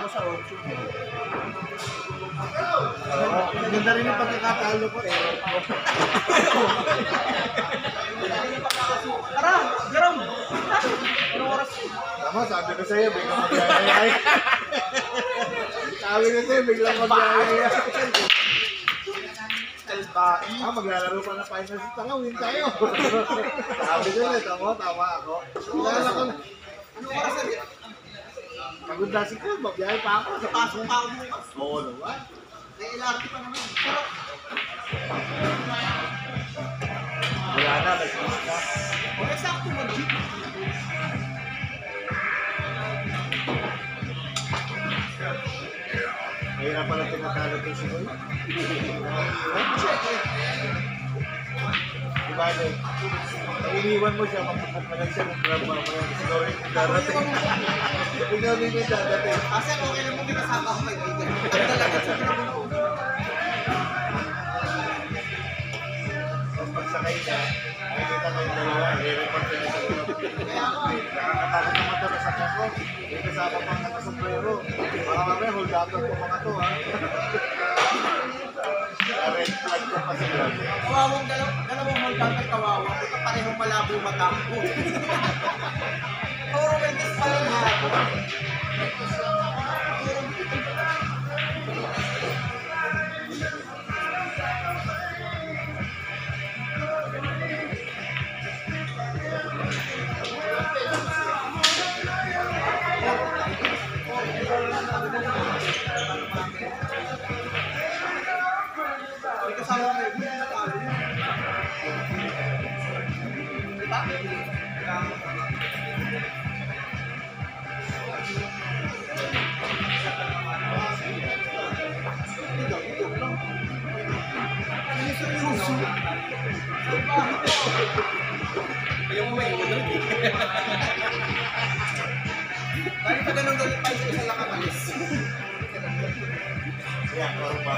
ako sa 8. Maganda rin yung pagkakatalo ko eh. Tara, Jerome! Anong oras? Tama, sabi ko sa'yo, biglang magyayay. Sabi ko sa'yo, biglang magyayay. Maglalaro pa na final sa tanga, win tayo. Sabi ko na, tama ako. Kilala ko na. Anong oras na rin? Pagod na si Kul, magbiyahe pa ako. Sa pasok pa ako bukas. Oo naman. May LRT pa naman. Pero, Wala na, nag-miss na. okay, sakto mag-jeep. Mahirap pala tinatalo ko si Kul. Diba, iniwan mo siya, magpapagalag siya ng grab mamaya. Siguro yung darating. Ikaw din yung dadating. Kasi okay lang mo may kasama ako kaibigan. Ang talaga sa trabaho. Tapos pagsakay niya, nakikita ko yung dalawa, i-report ko niya sa club. Kaya ako eh. Nakakatakot naman ito sa sakya ko. May kasama pang nakasombrero. Baka mamaya, hold up ko mga to ha. Red flag ko pa sila. Kawawang dalawang multang at kawawa. Ito parehong malabo mata ko. Puro wentis pa lang ha. May kasama ko hindi na talo. Diba? Ito lang. Hindi seryoso. Ayaw mo may ulo. Bali pa ganun pa yung isa lang kamalis. Yan, norma.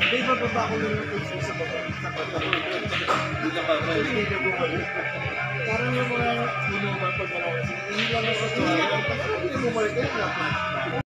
Hindi ba ko lang yung pulso sa baba sa pagkakas? Hindi na bumalik. Parang yung mga inuman pag gano'n. Hindi lang ako sa tuwa. Parang hindi bumalik.